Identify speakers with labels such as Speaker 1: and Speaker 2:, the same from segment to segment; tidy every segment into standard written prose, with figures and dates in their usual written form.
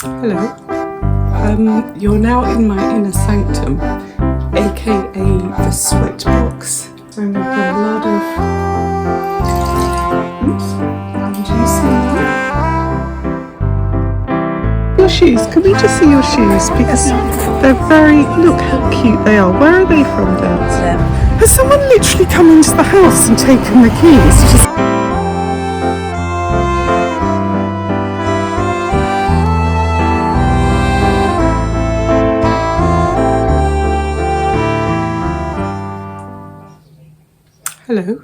Speaker 1: Hello. You're now in my inner sanctum, aka the sweat box. And I've got a lot of. Oops. Do you see that? Your shoes. Can we just see your shoes? Because they're very. Look how cute they are. Where are they from, Debs? Has someone literally come into the house and taken the keys? Just Hello.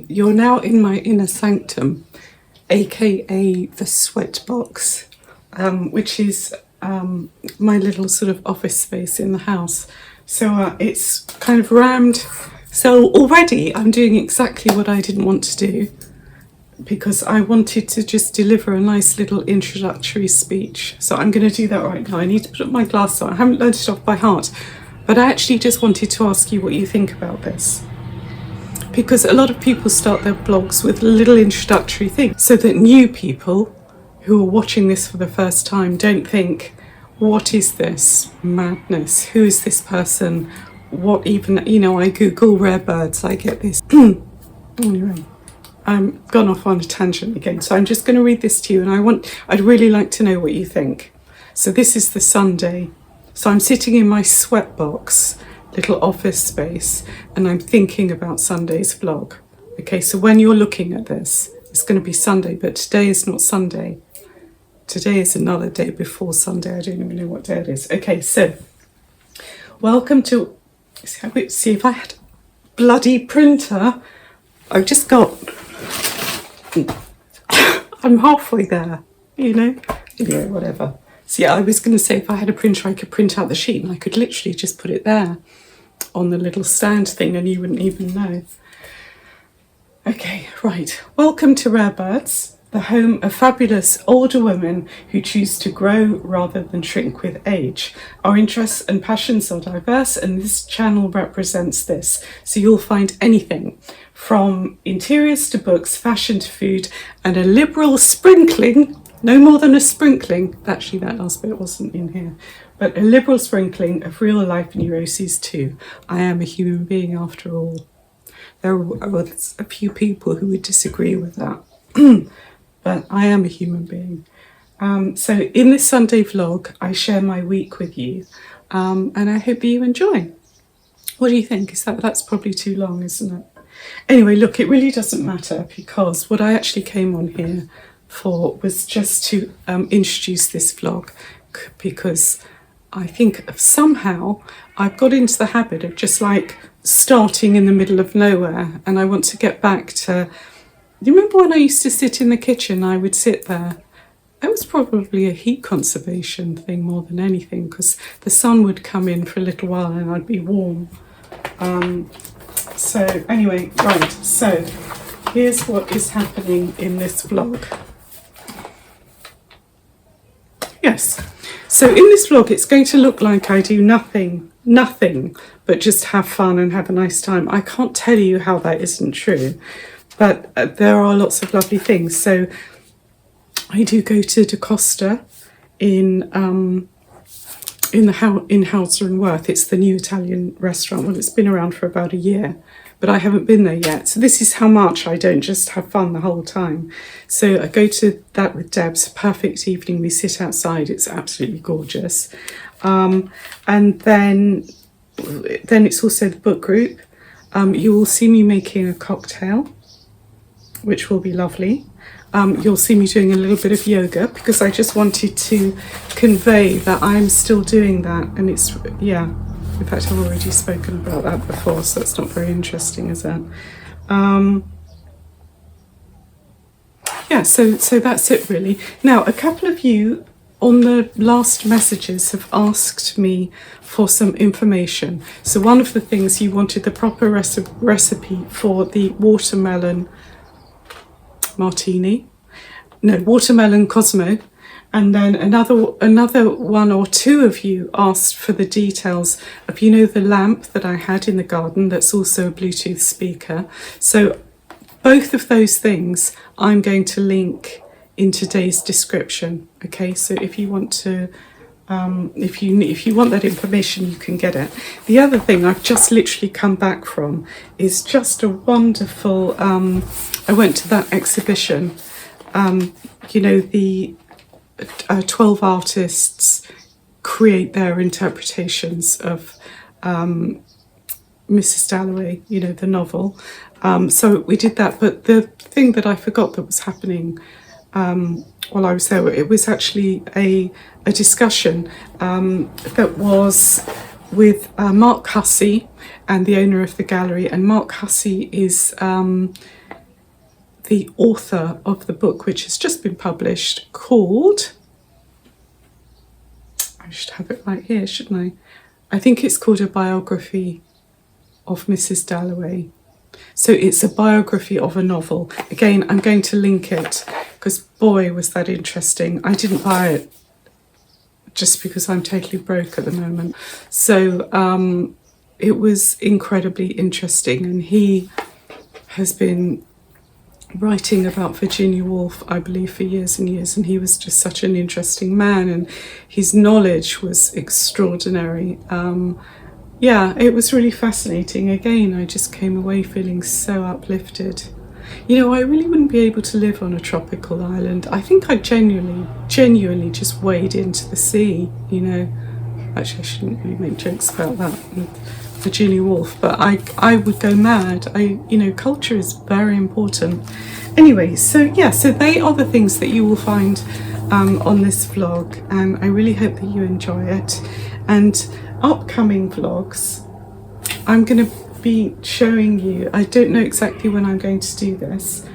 Speaker 1: You're now in my inner sanctum, aka the sweat box, which is my little sort of office space in the house. So it's kind of rammed. So already I'm doing exactly what I didn't want to do, because I wanted to just deliver a nice little introductory speech. So I'm going to do that right now. I need to put my glasses on. I haven't learned it off by heart, but I actually just wanted to ask you what you think about this. Because a lot of people start their blogs with a little introductory thing, so that new people who are watching this for the first time don't think, what is this madness? Who is this person? What even, I Google rare birds, I get this. Anyway, I'm gone off on a tangent again. So I'm just going to read this to you, and I'd really like to know what you think. So this is the Sunday. So I'm sitting in my sweat box, little office space, and I'm thinking about Sunday's vlog. Okay, so when you're looking at this, it's going to be Sunday, but today is not Sunday. Today is another day before Sunday. I don't even know what day it is. Okay, so welcome to, see if I had a bloody printer. I've just got, I'm halfway there, Anyway, whatever. So yeah, I was going to say if I had a printer, I could print out the sheet and I could literally just put it there on the little stand thing and you wouldn't even know. Okay, right. Welcome to Rare Birds, the home of fabulous older women who choose to grow rather than shrink with age. Our interests and passions are diverse, and this channel represents this. So you'll find anything from interiors to books, fashion to food, and a liberal sprinkling, no more than a sprinkling, actually that last bit wasn't in here, but a liberal sprinkling of real life neuroses too. I am a human being after all. There are a few people who would disagree with that, but I am a human being. So in this Sunday vlog, I share my week with you, and I hope you enjoy. What do you think? That's probably too long, isn't it? Anyway, look, it really doesn't matter, because what I actually came on here for was just to introduce this vlog, because I think somehow I've got into the habit of just like starting in the middle of nowhere, and I want to get back to, you remember when I used to sit in the kitchen? I would sit there. It was probably a heat conservation thing more than anything, because the sun would come in for a little while and I'd be warm. So anyway, right, so here's what is happening in this vlog. Yes, so in this vlog it's going to look like I do nothing but just have fun and have a nice time. I can't tell you how that isn't true, but there are lots of lovely things. So I do go to Costa in Hauser and Worth. It's the new Italian restaurant. Well, it's been around for about a year, but I haven't been there yet. So this is how much I don't just have fun the whole time. So I go to that with Debs, perfect evening. We sit outside. It's absolutely gorgeous. And then it's also the book group. You will see me making a cocktail, which will be lovely. You'll see me doing a little bit of yoga, because I just wanted to convey that I'm still doing that. And it's, yeah, in fact, I've already spoken about that before, so it's not very interesting, is it? Yeah, so that's it really. Now, a couple of you on the last messages have asked me for some information. So one of the things, you wanted the proper recipe for the watermelon martini, no, watermelon Cosmo, and then another one or two of you asked for the details of, the lamp that I had in the garden that's also a Bluetooth speaker. So both of those things I'm going to link in today's description. Okay, so if you want to, if you want that information, you can get it. The other thing I've just literally come back from is just a wonderful. I went to that exhibition. You know, the 12 artists create their interpretations of Mrs. Dalloway, you know, the novel. So we did that, but the thing that I forgot that was happening while I was there, it was actually a discussion that was with Mark Hussey and the owner of the gallery. And Mark Hussey is the author of the book, which has just been published, called, I should have it right here, shouldn't I? I think it's called A Biography of Mrs. Dalloway. So it's a biography of a novel. Again, I'm going to link it because boy, was that interesting. I didn't buy it just because I'm totally broke at the moment. So it was incredibly interesting, and he has been writing about Virginia Woolf, I believe, for years and years, and he was just such an interesting man, and his knowledge was extraordinary. Yeah, it was really fascinating. Again, I just came away feeling so uplifted. You know, I really wouldn't be able to live on a tropical island. I think I genuinely just wade into the sea, you know. Actually, I shouldn't really make jokes about that with Virginia Woolf, but I would go mad. You know, culture is very important. Anyway, so yeah, so they are the things that you will find on this vlog, and I really hope that you enjoy it. And upcoming vlogs, I'm going to be showing you, I don't know exactly when I'm going to do this,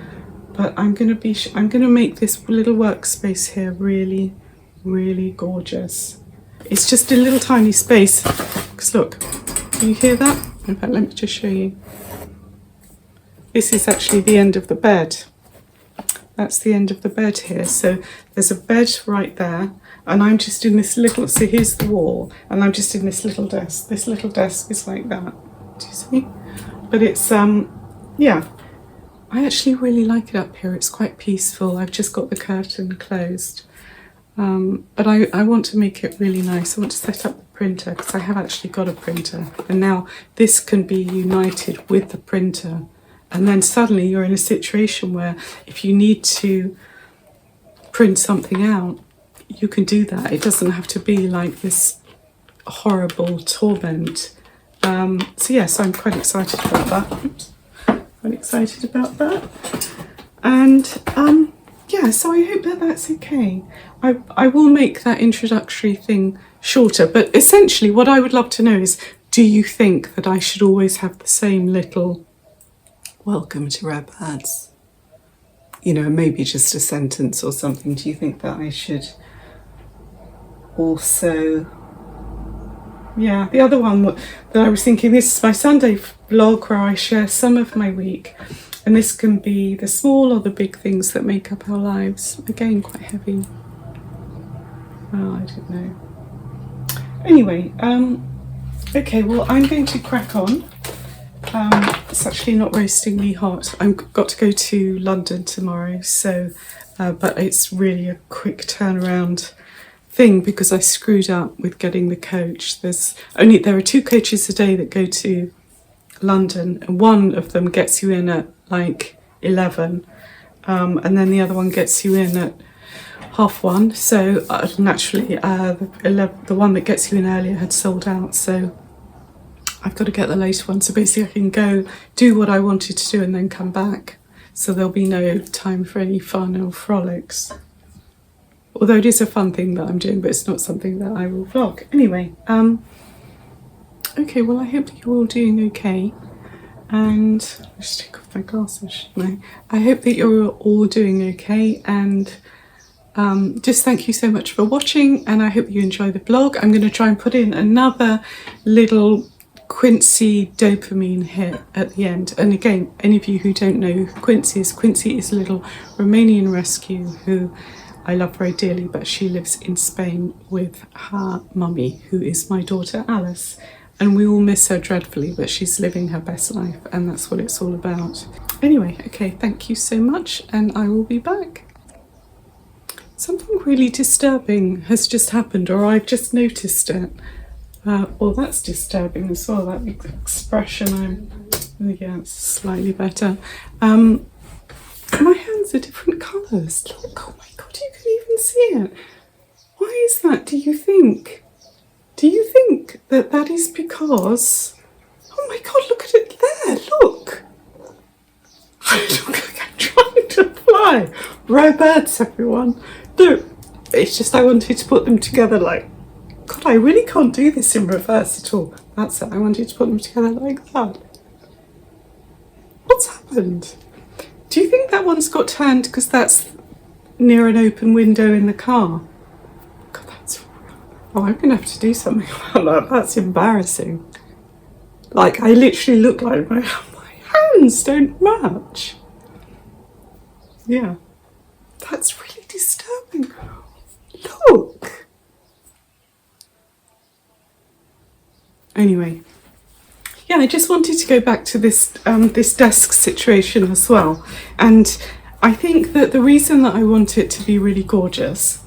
Speaker 1: but I'm going to make this little workspace here really, really gorgeous. It's just a little tiny space, because look, can you hear that? In fact, let me just show you. This is actually the end of the bed. That's the end of the bed here. So there's a bed right there, and I'm just in this little, so here's the wall, and I'm just in this little desk. This little desk is like that. Do you see? But it's, yeah, I actually really like it up here. It's quite peaceful. I've just got the curtain closed. But I want to make it really nice. I want to set up the printer, because I have actually got a printer, and now this can be united with the printer. And then suddenly you're in a situation where if you need to print something out, you can do that. It doesn't have to be like this horrible torment. So yes, I'm quite excited about that. Oops. Quite excited about that. And yeah, so I hope that that's okay. I will make that introductory thing shorter, but essentially what I would love to know is, do you think that I should always have the same little welcome to Rare Birds? You know, maybe just a sentence or something. Do you think that I should also... Yeah, the other one that I was thinking, this is my Sunday vlog where I share some of my week, and this can be the small or the big things that make up our lives. Again, quite heavy. Oh, I don't know. Anyway, okay, well, I'm going to crack on. It's actually not roastingly hot. I've got to go to London tomorrow, so but it's really a quick turnaround thing because I screwed up with getting the coach. There are 2 coaches a day that go to London, and one of them gets you in at like 11, and then the other one gets you in at 1:30. So naturally, the one that gets you in earlier had sold out. So I've got to get the later one. So basically, I can go do what I wanted to do and then come back. So there'll be no time for any fun or frolics. Although it is a fun thing that I'm doing, but it's not something that I will vlog. Anyway, okay, well, I hope that you're all doing okay. And I'll just take off my glasses, shouldn't I? I hope that you're all doing okay. And just thank you so much for watching. And I hope you enjoy the vlog. I'm going to try and put in another little Quincy dopamine hit at the end. And again, any of you who don't know who Quincy is a little Romanian rescue who I love very dearly, but she lives in Spain with her mummy, who is my daughter Alice, and we all miss her dreadfully, but she's living her best life, and that's what it's all about. Anyway, okay, thank you so much, and I will be back. Something really disturbing has just happened, or I've just noticed it. Well, that's disturbing as well, that expression. Yeah, it's slightly better. My hands are different colours. Look, oh my God, you can even see it. Why is that, do you think? Do you think that that is because... Oh my God, look at it there, look. Look, I'm trying to fly. Rare birds, everyone. Look, it's just I wanted to put them together like... God, I really can't do this in reverse at all. That's it, I wanted to put them together like that. What's happened? Do you think that one's got turned because that's near an open window in the car? God, that's... Oh, I'm going to have to do something about that. That's embarrassing. Like, I literally look like my hands don't match. Yeah. That's really disturbing. Look. Anyway. Yeah, I just wanted to go back to this this desk situation as well. And I think that the reason that I want it to be really gorgeous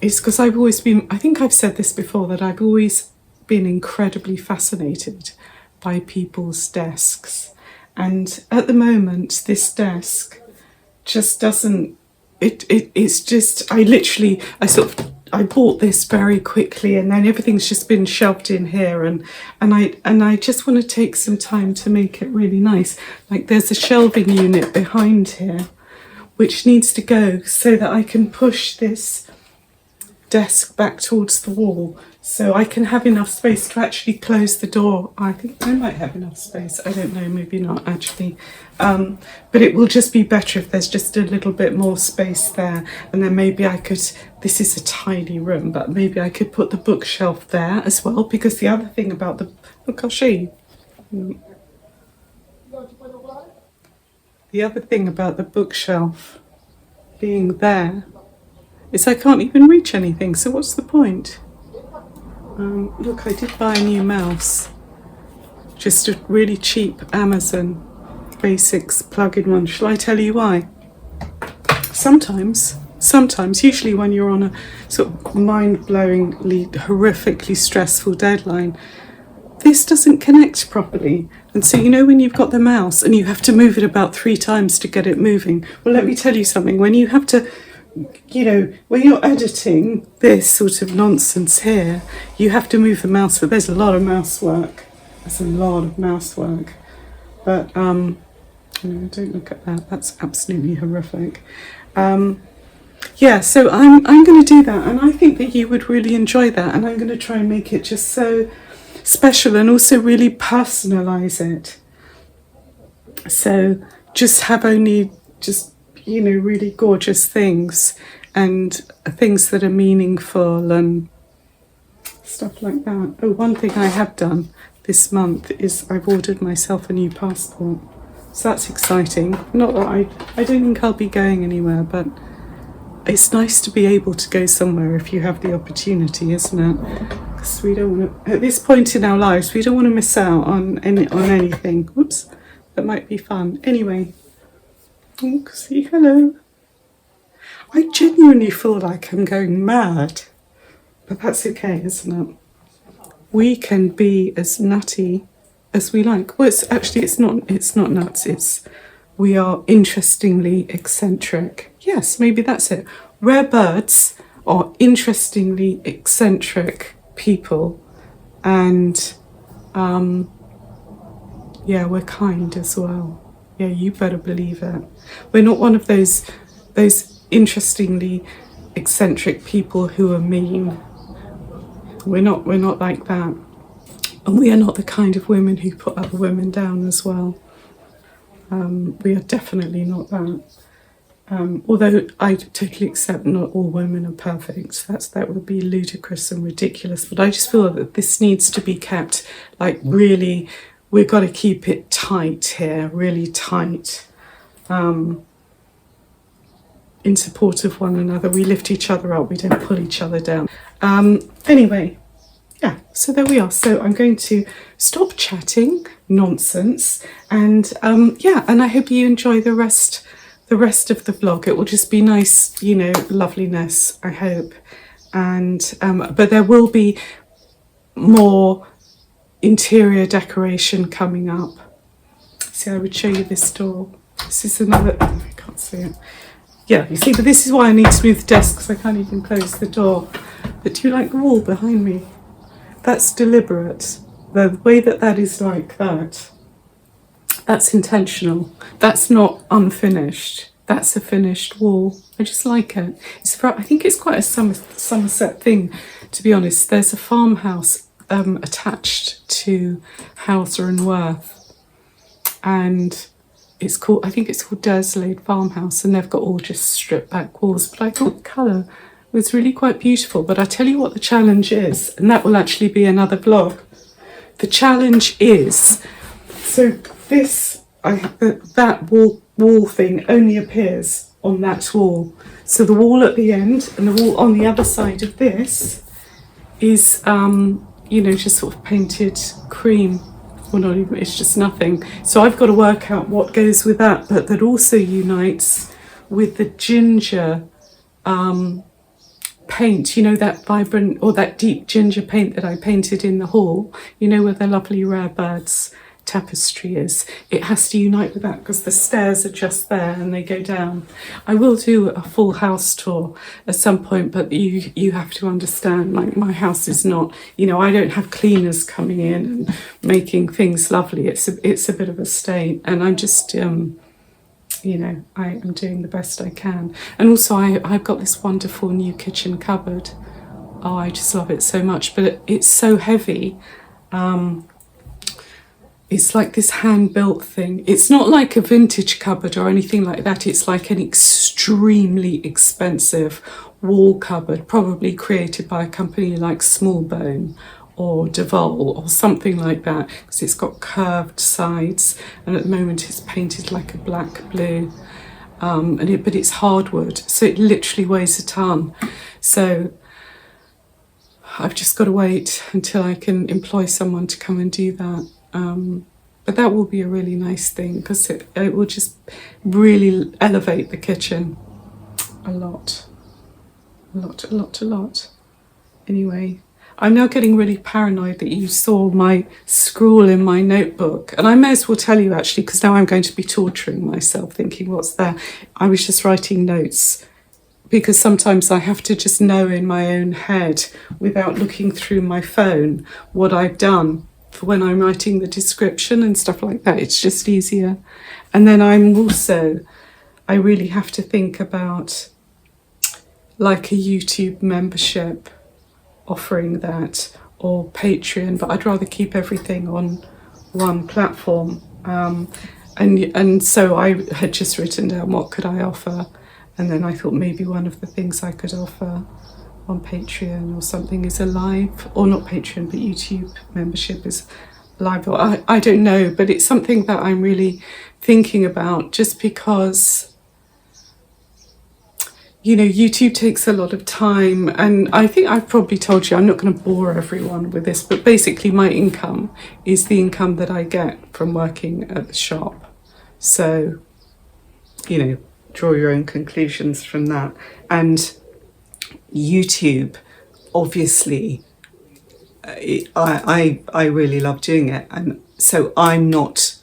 Speaker 1: is because I've always been, I think I've said this before, that I've always been incredibly fascinated by people's desks. And at the moment, this desk just doesn't, it's just, I bought this very quickly, and then everything's just been shoved in here, and I just want to take some time to make it really nice. Like, there's a shelving unit behind here which needs to go so that I can push this desk back towards the wall so I can have enough space to actually close the door. I think I might have enough space, I don't know, maybe not actually, but it will just be better if there's just a little bit more space there. And then maybe I could, this is a tiny room, but maybe I could put the bookshelf there as well, because the other thing about the, look, I'll show you. The other thing about the bookshelf being there is I can't even reach anything, so what's the point? Look, I did buy a new mouse. Just a really cheap Amazon Basics plug-in one. Shall I tell you why? Sometimes, usually when you're on a sort of mind-blowingly, horrifically stressful deadline, this doesn't connect properly. And so, you know, when you've got the mouse and you have to move it about 3 times to get it moving. Well, let me tell you something. When you have to, you know, when you're editing this sort of nonsense here, you have to move the mouse, but there's a lot of mouse work. There's a lot of mouse work. But, you know, don't look at that. That's absolutely horrific. Yeah, so I'm going to do that, and I think that you would really enjoy that, and I'm going to try and make it just so special and also really personalise it. So just have only just, you know, really gorgeous things and things that are meaningful and stuff like that. Oh, one thing I have done this month is I've ordered myself a new passport. So that's exciting. Not that I don't think I'll be going anywhere, but it's nice to be able to go somewhere if you have the opportunity, isn't it? Because we don't want to, at this point in our lives, we don't want to miss out on anything. Whoops, that might be fun. Anyway, oh, see, hello. I genuinely feel like I'm going mad, but that's okay, isn't it? We can be as nutty as we like. Well, it's not nuts. We are interestingly eccentric. Yes, maybe that's it. Rare birds are interestingly eccentric people, and yeah, we're kind as well. Yeah, you better believe it. We're not one of those interestingly eccentric people who are mean. We're not like that. And we are not the kind of women who put other women down as well. We are definitely not that. Although I totally accept not all women are perfect. That would be ludicrous and ridiculous. But I just feel that this needs to be kept, like, really, we've got to keep it tight here, really tight. In support of one another. We lift each other up, we don't pull each other down. Anyway, yeah, so there we are. So I'm going to stop chatting nonsense, and yeah, and I hope you enjoy the rest the rest of the vlog, it will just be nice, you know, loveliness, I hope. And but there will be more interior decoration coming up. See, I would show you this door. This is another, I can't see it. Yeah, you see, but this is why I need to move the desk, because I can't even close the door. But do you like the wall behind me? That's deliberate. The way that that is like that, that's intentional. That's not unfinished. That's a finished wall. I just like it. I think it's quite a Somerset thing, to be honest. There's a farmhouse attached to Hauser and Worth, and it's called, I think it's called Durslade Farmhouse, and they've got all just stripped back walls. But I thought the colour was really quite beautiful. But I tell you what the challenge is, and that will actually be another vlog. The challenge is, so this, that wall thing only appears on that wall. So the wall at the end and the wall on the other side of this is, you know, just sort of painted cream. Well, not even, it's just nothing. So I've got to work out what goes with that, but that also unites with the ginger paint, you know, that vibrant or that deep ginger paint that I painted in the hall, you know, where the lovely rare birds tapestry is. It has to unite with that because the stairs are just there and they go down. I will do a full house tour at some point, but you have to understand, like, my house is not, you know, I don't have cleaners coming in and making things lovely. It's a bit of a state, and I'm just you know, I am doing the best I can. And also I've got this wonderful new kitchen cupboard. Oh, I just love it so much, but it's so heavy. It's like this hand-built thing. It's not like a vintage cupboard or anything like that. It's like an extremely expensive wall cupboard, probably created by a company like Smallbone or Devol or something like that, because it's got curved sides, and at the moment it's painted like a black blue. But it's hardwood, so it literally weighs a ton. So I've just got to wait until I can employ someone to come and do that. But that will be a really nice thing, because it will just really elevate the kitchen a lot. Anyway, I'm now getting really paranoid that you saw my scrawl in my notebook, and I may as well tell you actually, because now I'm going to be torturing myself thinking what's there. I was just writing notes, because sometimes I have to just know in my own head without looking through my phone what I've done for when I'm writing the description and stuff like that. It's just easier. And then I really have to think about like a YouTube membership, offering that, or Patreon, but I'd rather keep everything on one platform. And so I had just written down what could I offer, and then I thought maybe one of the things I could offer on Patreon or something is a live, or not Patreon, but YouTube membership is live, or I don't know, but it's something that I'm really thinking about, just because, you know, YouTube takes a lot of time, and I think I've probably told you, I'm not going to bore everyone with this, but basically my income is the income that I get from working at the shop. So, you know, draw your own conclusions from that. And YouTube, obviously, I really love doing it, and so I'm not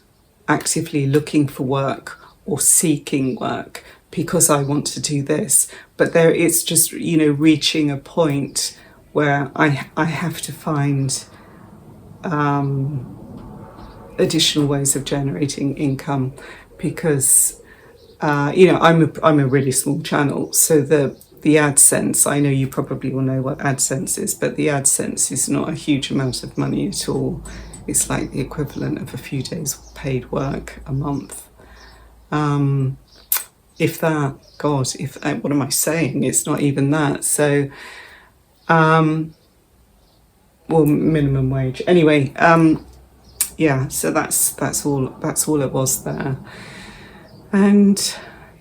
Speaker 1: actively looking for work or seeking work because I want to do this, but it's just, you know, reaching a point where I have to find additional ways of generating income, because you know, I'm a really small channel, so the AdSense, I know you probably will know what AdSense is, but the AdSense is not a huge amount of money at all. It's like the equivalent of a few days paid work a month. If that, God, what am I saying? It's not even that. So, well, minimum wage. Anyway, yeah, so that's all it was there. And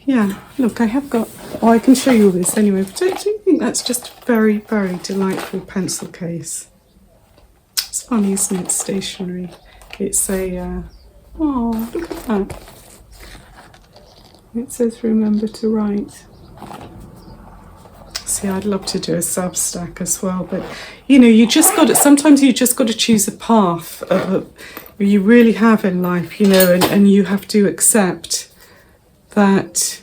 Speaker 1: yeah, look, I have got, oh, I can show you all this anyway, but don't you think that's just a very, very delightful pencil case? It's funny, isn't it? Stationery. It's a, oh, look at that. It says remember to write. See, I'd love to do a Substack as well, but you know, you just got to, sometimes you just got to choose a path you really have in life, you know, and you have to accept that,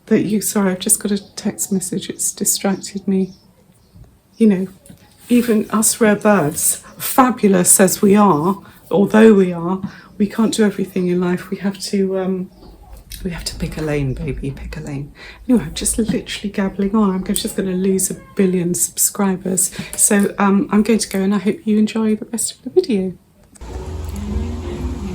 Speaker 1: that you, sorry, I've just got a text message, it's distracted me. You know, even us rare birds, fabulous as we are, although we can't do everything in life. We have to pick a lane, baby, pick a lane. Anyway, I'm just literally gabbling on. I'm just going to lose 1 billion subscribers. So I'm going to go, and I hope you enjoy the rest of the video.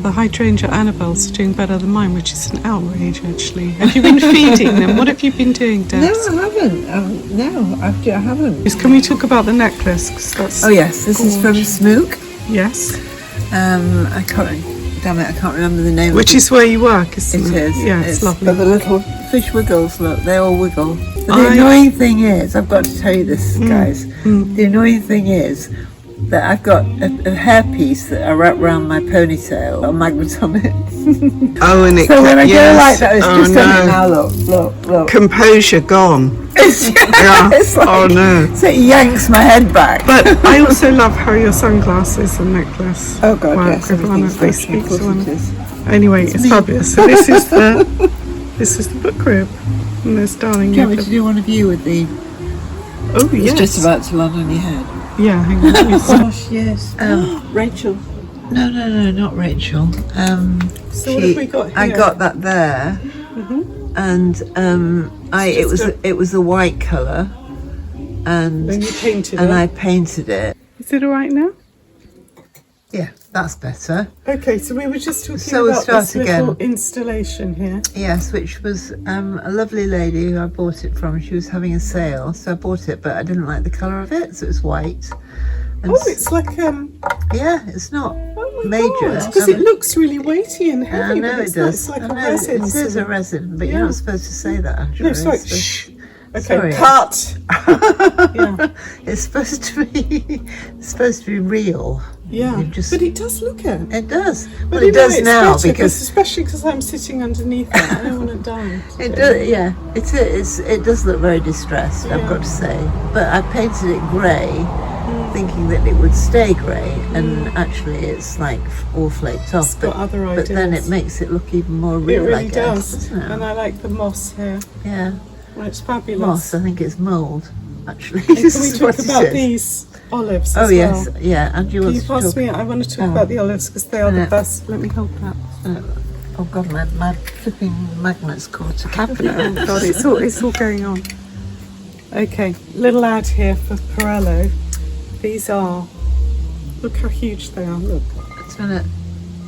Speaker 1: The hydrangea Annabelle's doing better than mine, which is an outrage, actually. Have you been feeding them? What have you been doing, Debs?
Speaker 2: No, I haven't. No, I haven't.
Speaker 1: Can we talk about the necklace? 'Cause that's
Speaker 2: yes, this is from Smouk.
Speaker 1: Yes.
Speaker 2: I can't remember the name.
Speaker 1: Which is where you work, isn't it?
Speaker 2: It is.
Speaker 1: Yeah, it's lovely.
Speaker 2: But the little fish wiggles, look, they all wiggle. But the annoying thing is, I've got to tell you this, guys. The annoying thing is that I've got a hairpiece that I wrap around my ponytail, a magnet on it.
Speaker 1: Oh, and it
Speaker 2: so when I go like that, it's just now. Look.
Speaker 1: Composure gone.
Speaker 2: It's like,
Speaker 1: oh no!
Speaker 2: So it yanks my head back.
Speaker 1: But I also love how your sunglasses and necklace.
Speaker 2: Oh God,
Speaker 1: work
Speaker 2: yes,
Speaker 1: with one of
Speaker 2: everything's
Speaker 1: these
Speaker 2: working, of course it is.
Speaker 1: Anyway, it's fabulous. So this is the book crib, and there's darling.
Speaker 2: Do you want me to do one of you with the?
Speaker 1: Oh yes.
Speaker 2: It's just about to land on your head.
Speaker 1: Yeah, hang on.
Speaker 2: Gosh, yes.
Speaker 1: Rachel.
Speaker 2: No, not Rachel.
Speaker 1: So what have we got here?
Speaker 2: I got that there, and it was a white colour, and
Speaker 1: Then you painted
Speaker 2: and
Speaker 1: it.
Speaker 2: I painted it.
Speaker 1: Is it all right now?
Speaker 2: Yeah, that's better.
Speaker 1: Okay, so we were just talking
Speaker 2: So we'll
Speaker 1: about
Speaker 2: start
Speaker 1: this
Speaker 2: again.
Speaker 1: little installation here.
Speaker 2: Yes, which was a lovely lady who I bought it from. She was having a sale, so I bought it, but I didn't like the colour of it, so it's white. And
Speaker 1: it's like
Speaker 2: yeah, it's not major.
Speaker 1: because it looks really weighty and heavy.
Speaker 2: I know
Speaker 1: but
Speaker 2: it
Speaker 1: it's
Speaker 2: does.
Speaker 1: Not, it's like
Speaker 2: I
Speaker 1: a
Speaker 2: know
Speaker 1: resin.
Speaker 2: it is a resin, but you're not supposed to say that. Actually.
Speaker 1: No, sorry.
Speaker 2: It's supposed-
Speaker 1: Shh. Okay,
Speaker 2: Sorry.
Speaker 1: cut. Yeah,
Speaker 2: It's supposed to be real.
Speaker 1: yeah.
Speaker 2: You just-
Speaker 1: But it does look it.
Speaker 2: It does.
Speaker 1: But
Speaker 2: Well,
Speaker 1: you
Speaker 2: it
Speaker 1: know,
Speaker 2: does
Speaker 1: it's
Speaker 2: now
Speaker 1: better,
Speaker 2: because
Speaker 1: especially because I'm sitting underneath it. I don't want to die.
Speaker 2: it does. Yeah, it does look very distressed. I've got to say, but I painted it grey, thinking that it would stay grey, and actually it's like all flaked off.
Speaker 1: It's got other
Speaker 2: but then
Speaker 1: ideas.
Speaker 2: it makes it look even more
Speaker 1: It
Speaker 2: real.
Speaker 1: really
Speaker 2: I guess,
Speaker 1: does.
Speaker 2: doesn't it?
Speaker 1: And I like the moss here.
Speaker 2: Yeah,
Speaker 1: Well, it's fabulous.
Speaker 2: moss. I think it's mould. Actually,
Speaker 1: And
Speaker 2: this
Speaker 1: can we
Speaker 2: is
Speaker 1: talk
Speaker 2: what it
Speaker 1: about
Speaker 2: is.
Speaker 1: these olives
Speaker 2: Oh
Speaker 1: as
Speaker 2: yes,
Speaker 1: well?
Speaker 2: yeah. And you
Speaker 1: Can
Speaker 2: want
Speaker 1: you
Speaker 2: to
Speaker 1: pass
Speaker 2: talk?
Speaker 1: me? I want to talk about the olives because they are the
Speaker 2: Yeah.
Speaker 1: best. Let me hold that.
Speaker 2: Oh God, my flipping magnet's caught a
Speaker 1: Oh God, it's all going on. Okay, little ad here for Perello. These are. Look how huge they are. Look,
Speaker 2: It's gonna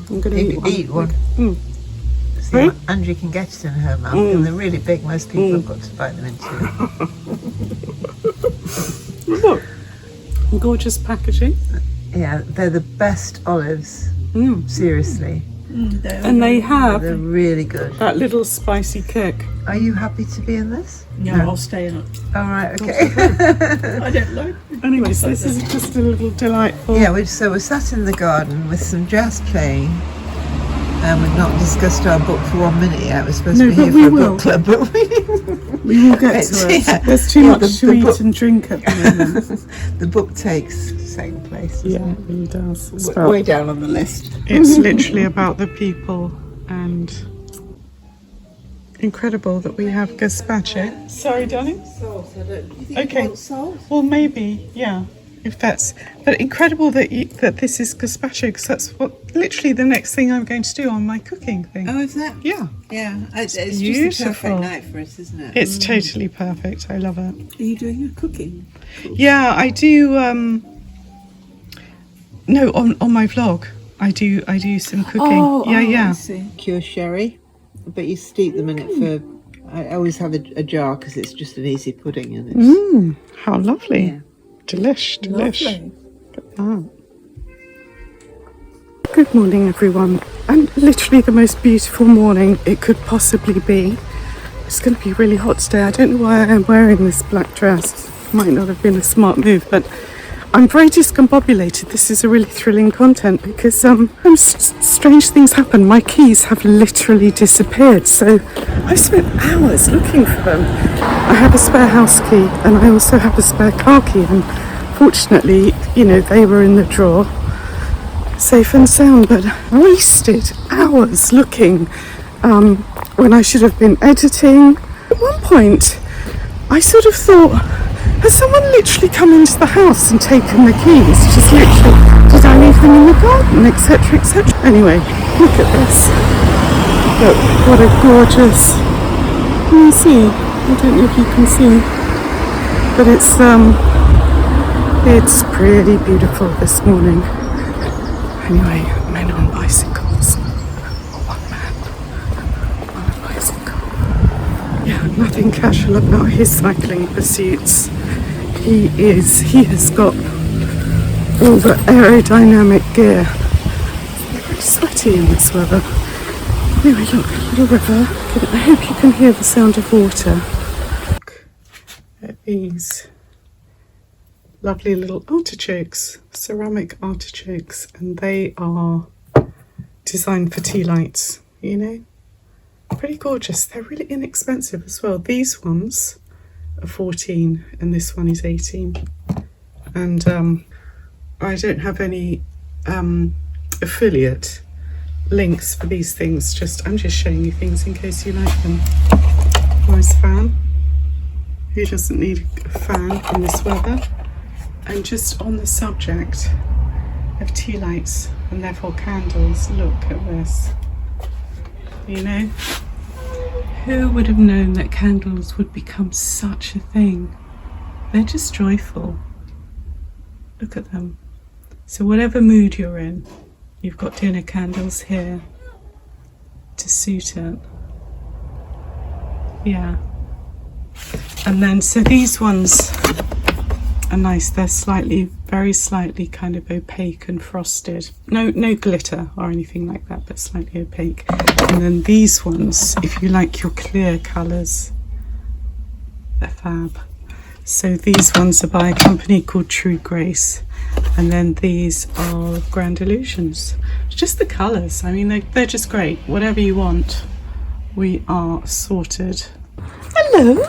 Speaker 1: I'm going to
Speaker 2: eat one.
Speaker 1: Mm.
Speaker 2: See,
Speaker 1: Hmm?
Speaker 2: Angie can get it in her mouth, and they're really big. Most people have got to bite them into.
Speaker 1: Look, gorgeous packaging.
Speaker 2: Yeah, they're the best olives. Seriously,
Speaker 1: And they have
Speaker 2: they're really good.
Speaker 1: that little spicy kick.
Speaker 2: Are you happy to be in this?
Speaker 3: No, I'll stay in it.
Speaker 2: All right, okay.
Speaker 3: I don't like it.
Speaker 1: Anyway, so this is just a little delightful.
Speaker 2: Yeah, we're sat in the garden with some jazz playing. And we've not discussed our book for 1 minute yet. We're supposed to be
Speaker 1: No,
Speaker 2: here
Speaker 1: but we
Speaker 2: for a
Speaker 1: will.
Speaker 2: book club, but
Speaker 1: We will get to it.
Speaker 2: Yeah.
Speaker 1: There's too
Speaker 2: Yeah,
Speaker 1: much
Speaker 2: the
Speaker 1: to eat
Speaker 2: book-
Speaker 1: and drink at the moment.
Speaker 2: the book takes second place.
Speaker 1: Yeah, it really does. It's,
Speaker 2: Way down on the list.
Speaker 1: it's literally about the people, and incredible that we have gazpacho. Sorry, darling.
Speaker 2: Salt, I don't. You think
Speaker 1: Okay.
Speaker 2: you want salt?
Speaker 1: Well, maybe, yeah. If that's, but incredible that that this is gazpacho, because that's what literally the next thing I'm going to do on my cooking thing.
Speaker 2: Oh, is that?
Speaker 1: Yeah,
Speaker 2: Yeah, it's just the
Speaker 1: beautiful.
Speaker 2: perfect night for us, isn't it?
Speaker 1: it's totally perfect. I love it.
Speaker 3: Are you doing your cooking?
Speaker 1: Yeah, I do. No, on my vlog, I do some cooking. yeah.
Speaker 3: I see.
Speaker 2: Cure sherry, but you steep them in it for. I always have a jar because it's just an easy pudding, and it's
Speaker 1: How lovely.
Speaker 2: Yeah.
Speaker 1: Delish.
Speaker 3: Lovely.
Speaker 1: Look at that. Good morning, everyone. And literally the most beautiful morning it could possibly be. It's going to be really hot today. I don't know why I'm wearing this black dress. Might not have been a smart move, but I'm very discombobulated. This is a really thrilling content because strange things happen. My keys have literally disappeared, so I've spent hours looking for them. I have a spare house key and I also have a spare car key, and fortunately, you know, they were in the drawer, safe and sound, but I wasted hours looking when I should have been editing. At one point, I sort of thought, has someone literally come into the house and taken the keys? Just literally, did I leave them in the garden, etc., etc. Anyway, look at this. Look, what a gorgeous, can you see? I don't know if you can see, but it's pretty beautiful this morning. Anyway, men on bicycles, or one man on a bicycle. Yeah, nothing casual about his cycling pursuits. He has got all the aerodynamic gear. It's very sweaty in this weather. Anyway, look, a little river. I hope you can hear the sound of water. Look at these lovely little artichokes, ceramic artichokes, and they are designed for tea lights, you know. Pretty gorgeous. They're really inexpensive as well. These ones are 14 and this one is 18. And I don't have any affiliate links for these things. I'm just showing you things in case you like them. Nice fan. Who doesn't need a fan in this weather? And just on the subject of tea lights and therefore candles, look at this. You know, who would have known that candles would become such a thing? They're just joyful. Look at them. So whatever mood you're in, you've got dinner candles here to suit it. Yeah. And then, so these ones are nice. They're very slightly kind of opaque and frosted. No glitter or anything like that, but slightly opaque. And then these ones, if you like your clear colours, they're fab. So these ones are by a company called True Grace. And then these are Grand Illusions. It's just the colours. I mean, they're just great. Whatever you want, we are sorted. Hello.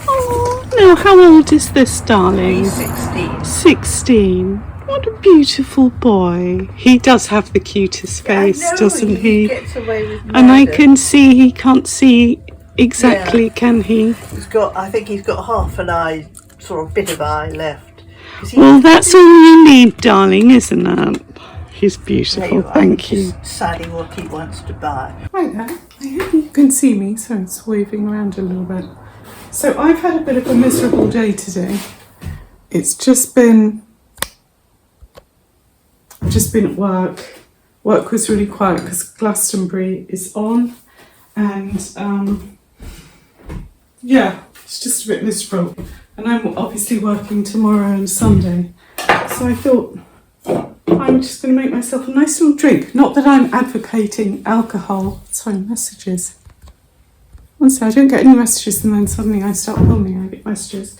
Speaker 1: Oh, now how old is this, darling?
Speaker 2: He's 16.
Speaker 1: 16. What a beautiful boy. He does have the cutest face, doesn't he?
Speaker 2: Gets away with
Speaker 1: And I
Speaker 2: murder.
Speaker 1: can see he can't see exactly, can he?
Speaker 2: I think he's got half an eye, sort of bit of eye left.
Speaker 1: Well, that's all you need, darling, isn't it? He's beautiful, thank you.
Speaker 2: Deciding what he wants to buy.
Speaker 1: Hi there. I hope you can see me, so I'm waving around a little bit. So I've had a bit of a miserable day today. I've just been at work. Work was really quiet because Glastonbury is on, and yeah, it's just a bit miserable. And I'm obviously working tomorrow and Sunday, so I thought I'm just going to make myself a nice little drink. Not that I'm advocating alcohol. Sorry, messages. Honestly, I don't get any messages and then suddenly I start filming, I get messages.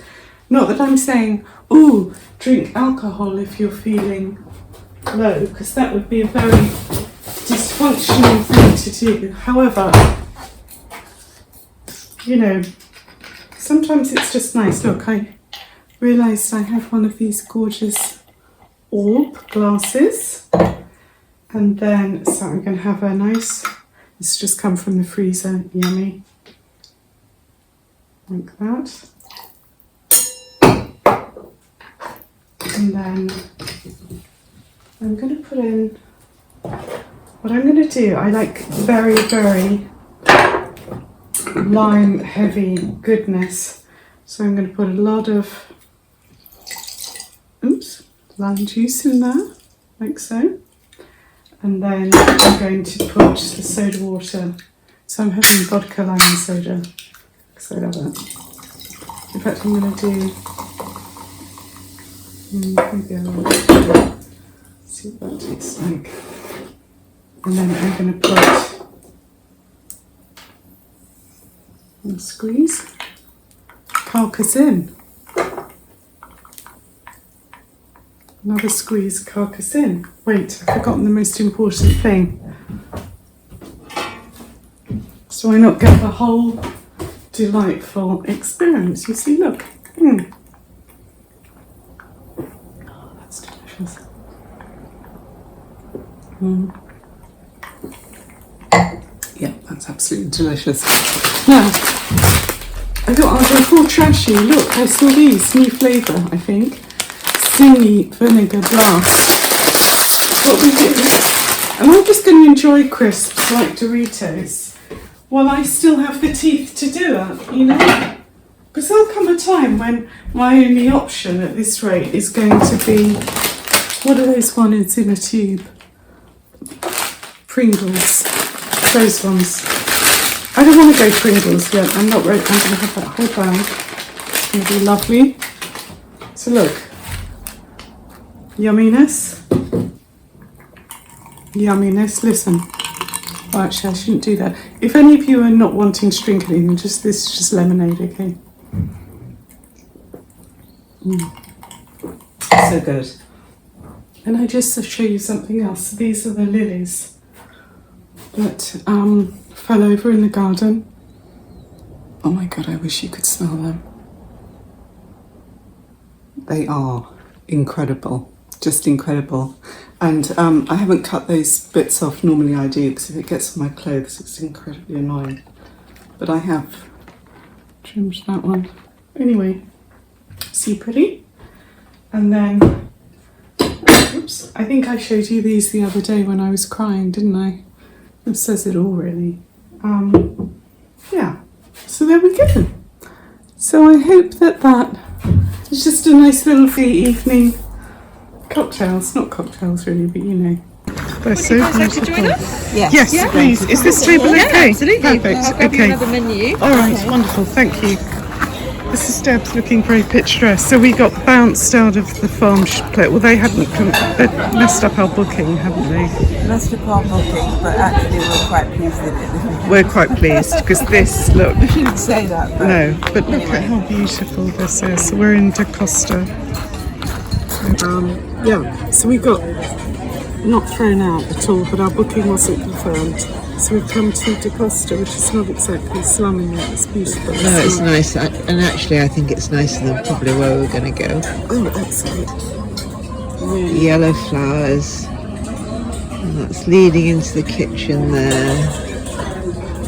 Speaker 1: Not that I'm saying, ooh, drink alcohol if you're feeling low, because that would be a very dysfunctional thing to do. However, you know, sometimes it's just nice. Look, I realised I have one of these gorgeous orb glasses, and then so I'm going to have a nice, it's just come from the freezer, yummy, like that. And then I'm going to put in, what I'm going to do, I like very, very lime heavy goodness. So I'm going to put a lot of, lime juice in there, like so. And then I'm going to put the soda water. So I'm having vodka lime soda, because I love it. In fact, I'm going to do, maybe I'll see what that tastes like. And then I'm going to put and squeeze carcass in. Another squeeze carcass in. Wait, I've forgotten the most important thing. So I not get the whole delightful experience. You see, look. Oh, that's delicious. Yeah, that's absolutely delicious. Now, I thought I'd go full trashy. Look, I saw these, new flavour, I think. Zingy vinegar blast. What we do, and I'm just going to enjoy crisps like Doritos while I still have the teeth to do it, you know? Because there'll come a time when my only option at this rate is going to be, what are those ones in a tube? Pringles. Those ones. I don't want to go Pringles yet. I'm not ready. I'm going to have that whole bag. It's going to be lovely. So look. Yumminess. Yumminess. Listen. Oh, actually, I shouldn't do that. If any of you are not wanting to drink anything, this is just lemonade, okay? So good. And I just show you something else. These are the lilies that fell over in the garden. Oh my God, I wish you could smell them. They are incredible, just incredible. And I haven't cut those bits off. Normally I do, because if it gets on my clothes, it's incredibly annoying. But I have trimmed that one. Anyway, see, pretty? And then, oops, I think I showed you these the other day when I was crying, didn't I? It says it all, really. Yeah, so there we go. So I hope that is just a nice little evening. Cocktails, not cocktails really, but you know. They're so beautiful. Yes, please. Is this table okay?
Speaker 4: Absolutely.
Speaker 1: Perfect.
Speaker 4: I'll grab you
Speaker 1: Okay.
Speaker 4: another menu.
Speaker 1: All right, wonderful. Thank you. This is Debs looking very picturesque. So we got bounced out of the farm plate. Well, they hadn't they'd messed up our booking, haven't they?
Speaker 2: Messed up our booking, but actually we're quite pleased with it.
Speaker 1: We're quite pleased because this, look.
Speaker 2: We shouldn't say that, but
Speaker 1: No, but look at how beautiful this is. So we're in Costa. Yeah, so we got not thrown out at all, but our booking wasn't confirmed. So we've come to Costa, which is not exactly slumming it. It's beautiful.
Speaker 5: No, it's nice, and actually I think it's nicer than probably where we're going to go.
Speaker 1: Oh, excellent. Really.
Speaker 5: Yellow flowers, and that's leading into the kitchen there.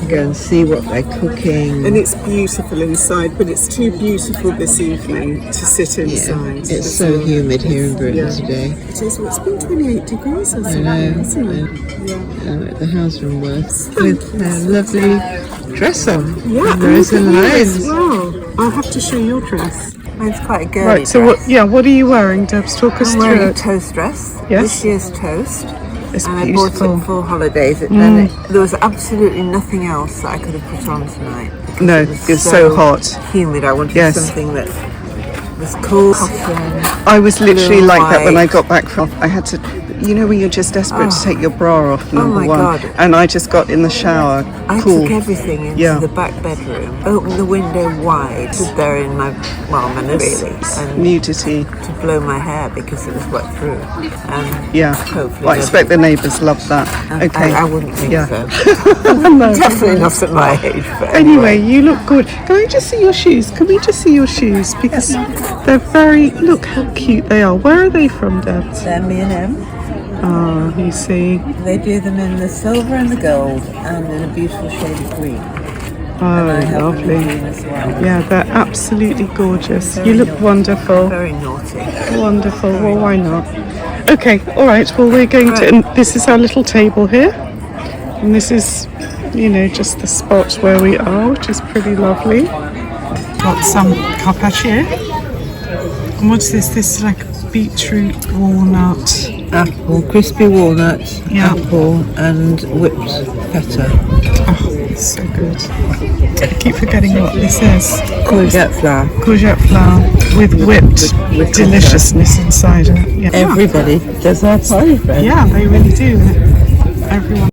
Speaker 5: Go and see what they're cooking.
Speaker 1: And it's beautiful inside, but it's too beautiful this evening to sit inside.
Speaker 5: Yeah, it's so humid here in Bruton today.
Speaker 1: It is. Well, it's been 28 degrees or
Speaker 5: I
Speaker 1: something,
Speaker 5: know.
Speaker 1: isn't it? Yeah.
Speaker 5: At the house room worth with a lovely dress on.
Speaker 1: Yeah,
Speaker 5: and Rose
Speaker 1: and
Speaker 5: Lyons.
Speaker 1: wow. I'll have to show your dress.
Speaker 2: mine's quite a girly
Speaker 1: Right, so
Speaker 2: dress.
Speaker 1: what are you wearing, Debs? Talk us
Speaker 2: I'm
Speaker 1: through
Speaker 2: wearing a
Speaker 1: it.
Speaker 2: toast dress.
Speaker 1: Yes.
Speaker 2: This year's toast.
Speaker 1: It's
Speaker 2: And I
Speaker 1: beautiful.
Speaker 2: bought it for holidays. And there was absolutely nothing else that I could have put on tonight. because
Speaker 1: No,
Speaker 2: it was
Speaker 1: it's so hot.
Speaker 2: Humid. I wanted
Speaker 1: Yes.
Speaker 2: something that was cool. Cotton.
Speaker 1: I was literally
Speaker 2: blue,
Speaker 1: like that when I
Speaker 2: white.
Speaker 1: got back from. I had to, you know, when you're just desperate to take your bra off. Number
Speaker 2: my
Speaker 1: one,
Speaker 2: God.
Speaker 1: and I just got in the shower.
Speaker 2: I
Speaker 1: cool.
Speaker 2: took everything into
Speaker 1: Yeah.
Speaker 2: the back bedroom, opened the window wide, stood there in my really, and
Speaker 1: Nudity.
Speaker 2: to blow my hair because it was wet through. And
Speaker 1: Yeah.
Speaker 2: hopefully
Speaker 1: Well, I expect the neighbours love that. Okay.
Speaker 2: I wouldn't think
Speaker 1: Yeah.
Speaker 2: so.
Speaker 1: No.
Speaker 2: Definitely not at my age. But
Speaker 1: Anyway, you look good. Can I just see your shoes? Can we just see your shoes? Because they're very, look how cute they are. Where are they from, Debs?
Speaker 2: they're M&M.
Speaker 1: Oh, you see.
Speaker 2: They do them in the silver and the gold and in a beautiful shade of green.
Speaker 1: Oh,
Speaker 2: I have them in
Speaker 1: lovely.
Speaker 2: green as well.
Speaker 1: Yeah, they're absolutely gorgeous. You look wonderful.
Speaker 2: Very naughty.
Speaker 1: Wonderful. Well, why not? Okay, all right. Well, we're going to, and this is our little table here. And this is, you know, just the spot where we are, which is pretty lovely. Got some carpaccio. And what's this? This is like beetroot, walnut.
Speaker 5: Apple, crispy walnut,
Speaker 1: Yeah.
Speaker 5: apple, and whipped feta.
Speaker 1: Oh, so good. I keep forgetting what this is.
Speaker 5: Courgette flour.
Speaker 1: Courgette flour with whipped
Speaker 5: with
Speaker 1: deliciousness inside it. Yeah.
Speaker 5: Everybody does our party bread.
Speaker 1: Yeah, they really do. Everyone.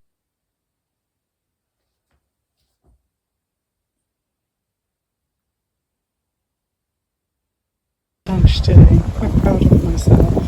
Speaker 1: Lunch today. Quite proud of myself.